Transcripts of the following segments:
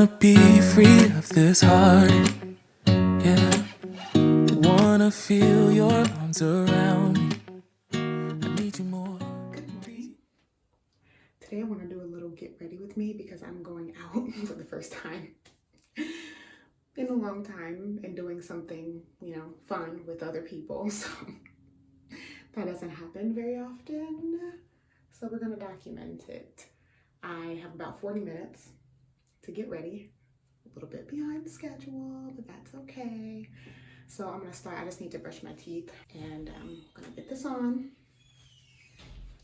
Wanna be free of this heart, yeah. Wanna feel your arms around me. I need you more. Good morning. Today I want to do a little get ready with me because I'm going out for the first time in a long time and doing something, fun with other people. So that doesn't happen very often. So we're going to document it. I have about 40 minutes to get ready. A little bit behind the schedule, but that's okay. So I'm going to start. I just need to brush my teeth and I'm going to get this on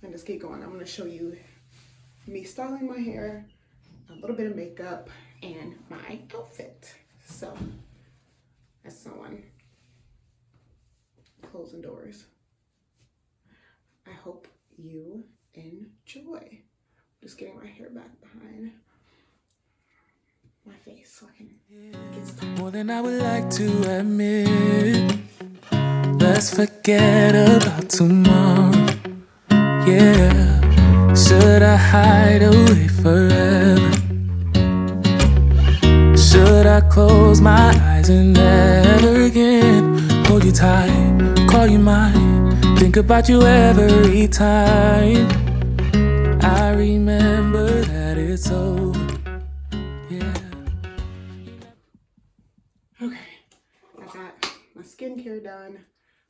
and just get going. I'm going to show you me styling my hair, a little bit of makeup, and my outfit. So that's someone closing doors. I hope you enjoy. Just getting my hair back behind my face so I can get started. More than I would like to admit. Let's forget about tomorrow. Yeah. Should I hide away forever? Should I close my eyes and never again hold you tight, call you mine, think about you every time? I remember that it's over. Yeah. Okay, I got my skincare done,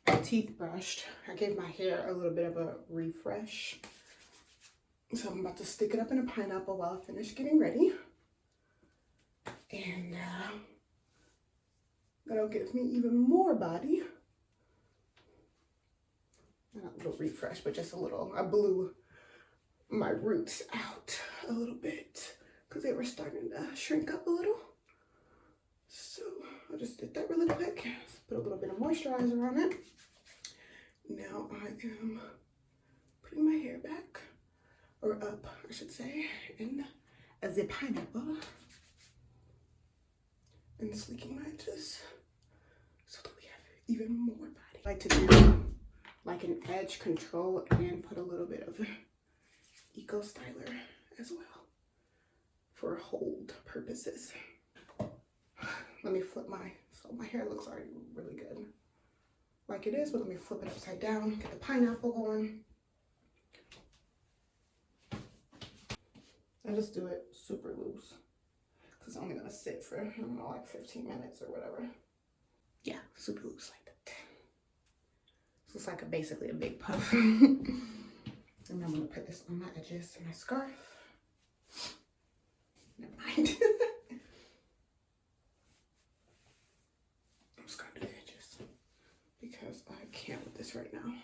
my teeth brushed. I gave my hair a little bit of a refresh. So I'm about to stick it up in a pineapple while I finish getting ready. And that'll give me even more body. Not a little refresh, but just a little. I blew my roots out a little bit because they were starting to shrink up a little. So I just did that really quick. Put a little bit of moisturizer on it. Now I am putting my hair back, or up, I should say, in the pineapple. And sleeking my edges so that we have even more body. I like to do like an edge control and put a little bit of Eco Styler as well for hold purposes. Let me flip so my hair looks already really good like it is, but let me flip it upside down, get the pineapple going. I just do it super loose. It's only gonna sit for, I don't know, like 15 minutes or whatever. Yeah, super loose like that. So it's like basically a big puff. And I'm gonna put this on my edges and my scarf. Never mind. I'm just gonna do the edges because I can't with this right now.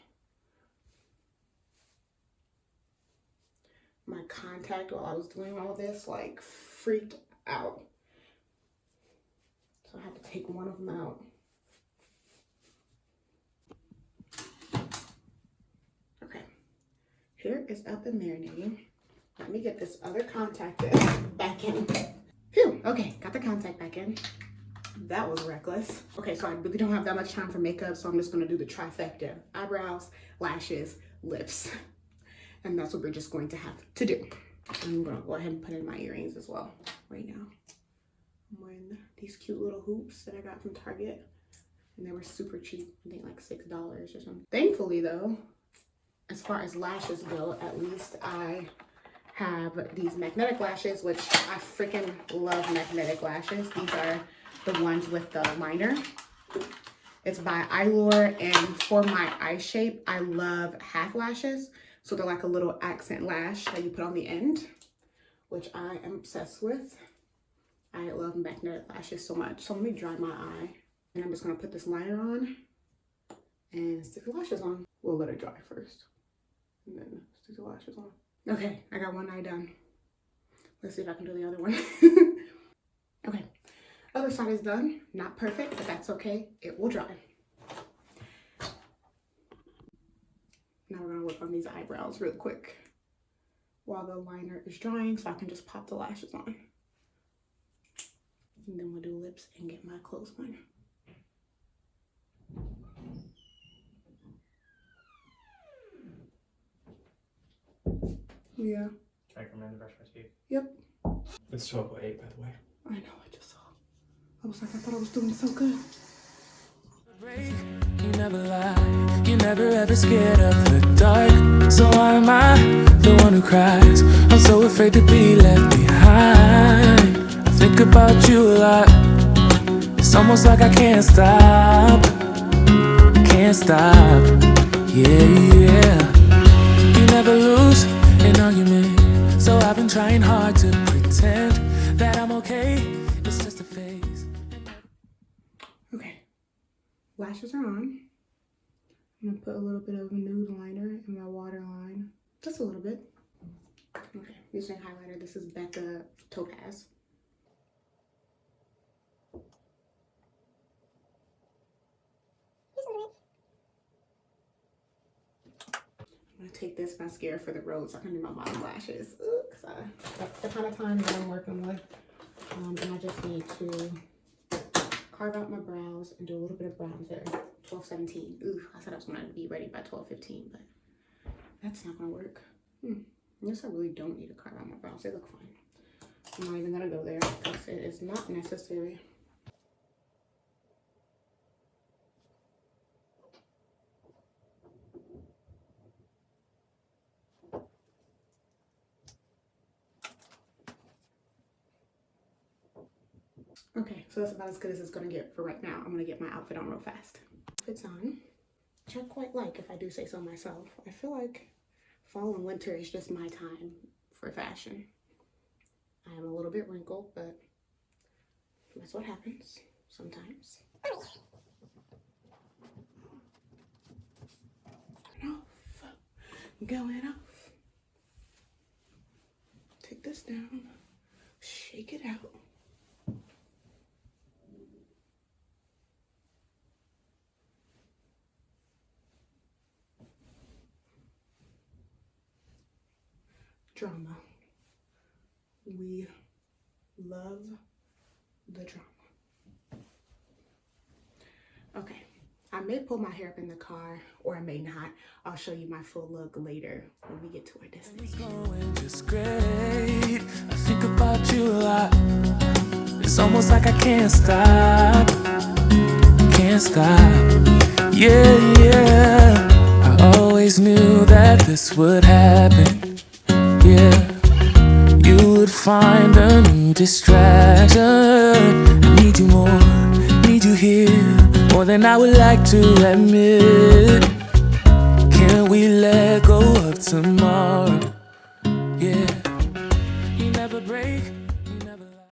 My contact while I was doing all this like freaked out. So I had to take one of them out. Okay, hair is up and marinating. Let me get this other contact back in. Phew, okay, got the contact back in. That was reckless. Okay, so I really don't have that much time for makeup, so I'm just gonna do the trifecta. Eyebrows, lashes, lips. And that's what we're just going to have to do. I'm gonna go ahead and put in my earrings as well right now. I'm wearing these cute little hoops that I got from Target. And they were super cheap, I think like $6 or something. Thankfully though, as far as lashes go, at least I have these magnetic lashes, which I freaking love magnetic lashes. These are the ones with the liner. It's by Eyelure, and for my eye shape, I love half lashes. So they're like a little accent lash that you put on the end, which I am obsessed with. I love magnetic lashes so much. So let me dry my eye. And I'm just gonna put this liner on and stick the lashes on. We'll let it dry first and then stick the lashes on. Okay, I got one eye done. Let's see if I can do the other one. Okay, other side is done. Not perfect, but that's okay. It will dry. Now we're gonna work on these eyebrows real quick while the liner is drying so I can just pop the lashes on. And then we'll do lips and get my clothes on. Yeah. Can I come in and brush my teeth? Yep. It's 12:08, by the way. I know, I just saw. I was like, I thought I was doing so good. You never lie, you never ever scared of the dark. So why am I the one who cries? I'm so afraid to be left behind. I think about you a lot. It's almost like I can't stop. Can't stop. Yeah, yeah. You never lose an argument, so I've been trying hard to pretend that I'm okay. It's just a phase. Okay, lashes are on. I'm gonna put a little bit of nude liner in my waterline, just a little bit. Okay, using highlighter. This is Becca Topaz. I'm gonna take this mascara for the road so I can do my bottom lashes. Cause that's the kind of time that I'm working with. And I just need to carve out my brows and do a little bit of bronzer. 12:17. Ooh, I said I was gonna be ready by 12:15, but that's not gonna work. I guess I really don't need to carve out my brows. They look fine. I'm not even gonna go there because it is not necessary. Okay, so that's about as good as it's gonna get for right now. I'm gonna get my outfit on real fast. Outfit's on, which I quite like if I do say so myself. I feel like fall and winter is just my time for fashion. I am a little bit wrinkled, but that's what happens sometimes. Going off. Take this down, shake it out. Drama. We love the drama. Okay, I may pull my hair up in the car or I may not. I'll show you my full look later when we get to our destination. It's going just great. I think about you a lot. It's almost like I can't stop. Can't stop. Yeah, yeah. I always knew that this would happen. Yeah, you would find a new distraction. I need you more, need you here, more than I would like to admit. Can we let go of tomorrow?